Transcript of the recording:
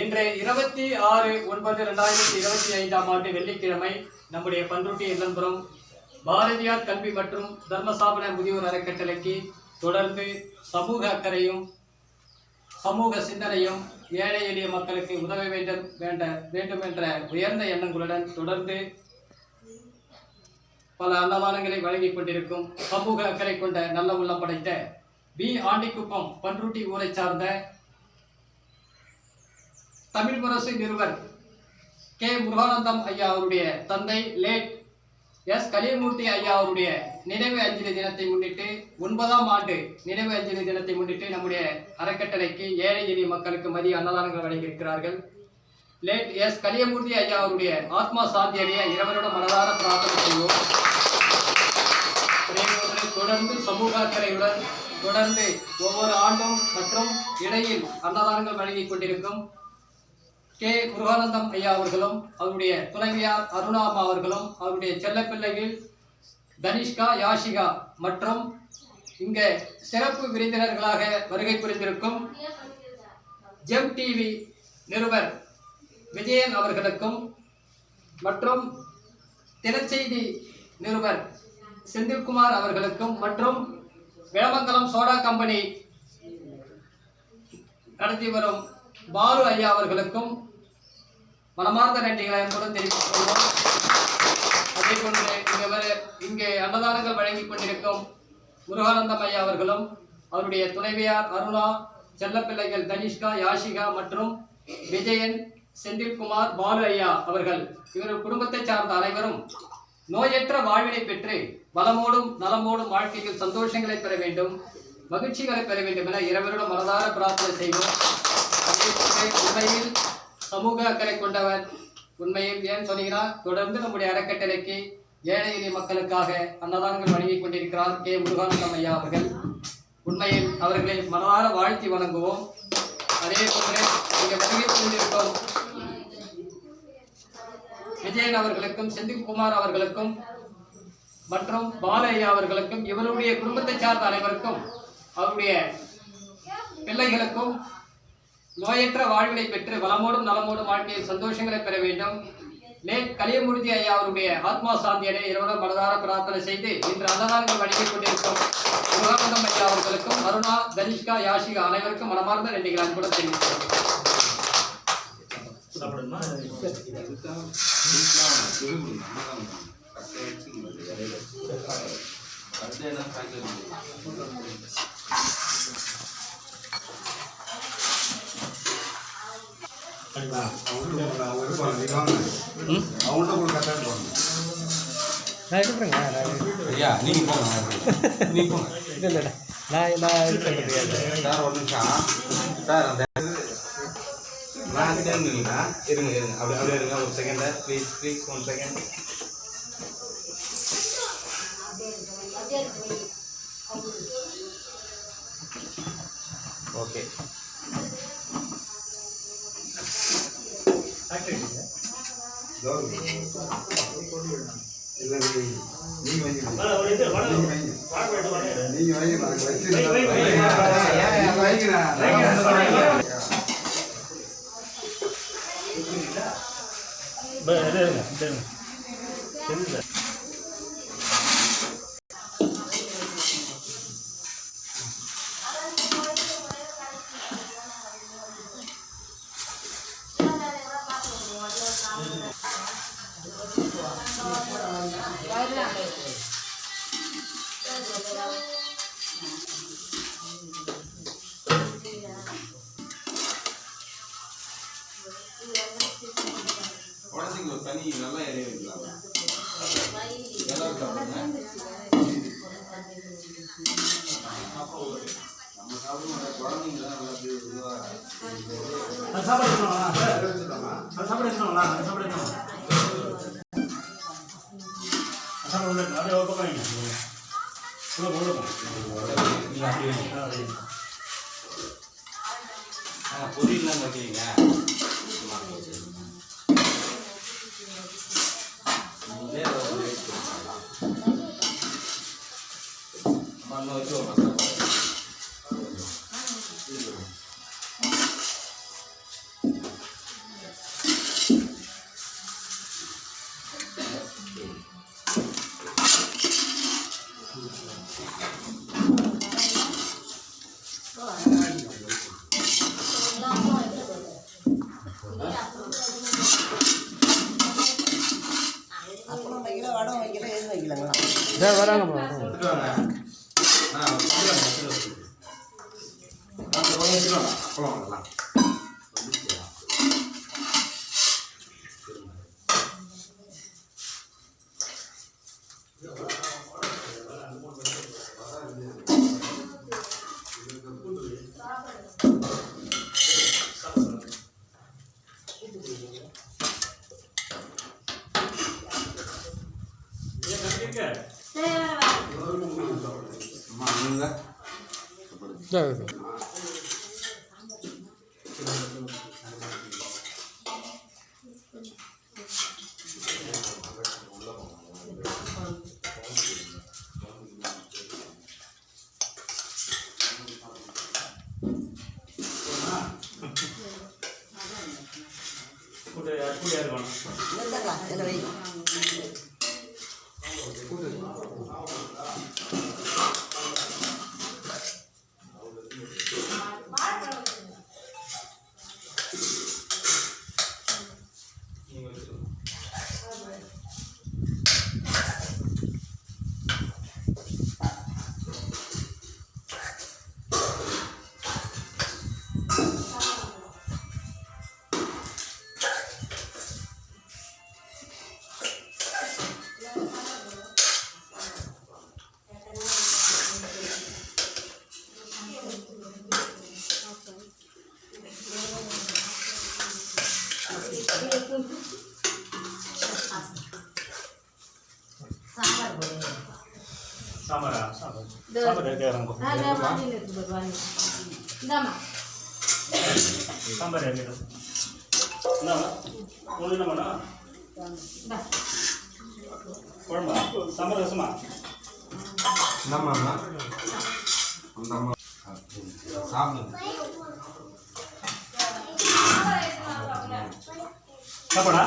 இன்று 26/9/2025 ஆண்டு வெள்ளிக்கிழமை நம்முடைய பண்ருட்டி இல்லம்புரம் பாரதியார் கல்வி மற்றும் தர்மசாபன முதியோர் அறக்கட்டளைக்கு தொடர்ந்து சமூக அக்கறையும் சமூக சிந்தனையும் ஏழை எளிய மக்களுக்கு உதவ வேண்டும் என்ற உயர்ந்த எண்ணங்களுடன் தொடர்ந்து பல அன்னதானங்களை வழங்கிக் கொண்டிருக்கும் சமூக அக்கறை கொண்ட நல்ல உள்ளம் படைத்த பி ஆண்டிக்குப்பம் பண்ருட்டி ஊரை சார்ந்த தமிழ் முரசு நிறுவர் கே முருகானந்தம் ஐயா அவருடைய தந்தை லேட் எஸ் கலியமூர்த்தி ஐயா அவருடைய நினைவு அஞ்சலி தினத்தை முன்னிட்டு 9ஆம் ஆண்டு நினைவு அஞ்சலி தினத்தை முன்னிட்டு நம்முடைய அறக்கட்டளைக்கு ஏழை எளிய மக்களுக்கு மதிய அன்னதானங்கள் வழங்கியிருக்கிறார்கள். லேட் எஸ் கலியமூர்த்தி ஐயா அவருடைய ஆத்மா சாந்தி அடைய இறைவனோட மனதார பிரார்த்தனை செய்வோம். தொடர்ந்து சமூக அக்கறையுடன் தொடர்ந்து ஒவ்வொரு ஆண்டும் மற்றும் இடையில் அன்னதானங்கள் வழங்கிக் கொண்டிருக்கும் கே முருகானந்தம் ஐயா அவர்களும் அவருடைய துணைவியார் அருணாமா அவர்களும் அவருடைய செல்லப்பிள்ளைகள் தனிஷ்கா யாஷிகா மற்றும் இங்கே சிறப்பு விருந்தினர்களாக வருகை புரிந்திருக்கும் ஜெம் டிவி நிருபர் விஜயன் அவர்களுக்கும் மற்றும் தினச்செய்தி நிருபர் செந்தில்குமார் அவர்களுக்கும் மற்றும் வேளமங்கலம் சோடா கம்பெனி நடத்தி வரும் பாலு ஐயா அவர்களுக்கும் மனமார்ந்த நன்றிகளை என்பதுடன் தெரிவித்துக் கொள்வோம். அதே போன்று இங்கே அன்னதானங்கள் வழங்கிக் கொண்டிருக்கும் முருகானந்தம் ஐயா அவர்களும் அவருடைய துணைவியார் அருணா செல்லப்பிள்ளைகள் தனிஷ்கா யாஷிகா மற்றும் விஜயன் செந்தில்குமார் பாலு ஐயா அவர்கள் இவர் குடும்பத்தை சார்ந்த அனைவரும் நோயற்ற வாழ்வினை பெற்று வளமோடும் நலமோடும் வாழ்க்கையில் சந்தோஷங்களை பெற வேண்டும், மகிழ்ச்சிகளை பெற வேண்டும் என இறைவனோடு மனதார பிரார்த்தனை செய்வோம். உண்மையில் சமூக அக்கறை கொண்டவர். உண்மையில் ஏன் சொன்னீங்கன்னா தொடர்ந்து நம்முடைய அறக்கட்டளைக்கு ஏழை எளிய மக்களுக்காக அன்னதானங்கள் வழங்கிக் கொண்டிருக்கிறார் கே முருகானந்தம் ஐயா அவர்கள். உண்மையில் அவர்களை மனதார வாழ்த்தி வணங்குவோம். அதே போன்று இங்கே வருகை புரிந்திருக்கும் விஜயன் அவர்களுக்கும் செந்தில்குமார் அவர்களுக்கும் மற்றும் பாலையா அவர்களுக்கும் இவருடைய குடும்பத்தை சார்ந்த அனைவருக்கும் அவருடைய பிள்ளைகளுக்கும் நோயற்ற வாழ்வினை பெற்று வளமோடும் நலமோடும் வாழ்க்கையில் சந்தோஷங்களை பெற வேண்டும். லேட் கலியமூர்த்தி ஐயா அவருடைய ஆத்மா சாந்தியனை இறைவனும் மனதார பிரார்த்தனை செய்து இன்று அன்னதானங்கள் வழங்கிக் கொண்டிருக்கும் முருகானந்தம் ஐயா அவர்களுக்கும் அருணா தனிஷ்கா யாஷிகா அனைவருக்கும் மனமார்ந்த நன்றிகள் அன்புடன் தெரிவிக்கிறோம். ஐயா நீங்க போங்க இல்லை நான் இது பண்ணுறேன் சார். ஒரு நிமிஷம் சார். அந்த நான் சேர்ந்துங்களா இருங்க அப்படியே இருங்க ஒரு செகண்ட் ப்ளீஸ் 1 செகண்ட். ஓகே உடச்சிக்கு ஒரு தனி நல்லா இறைய வைக்கலாம். எல்லாரும் பொரியல்லாம் வைக்கிறீங்க மண்ணை வச்சு சாப்பிடா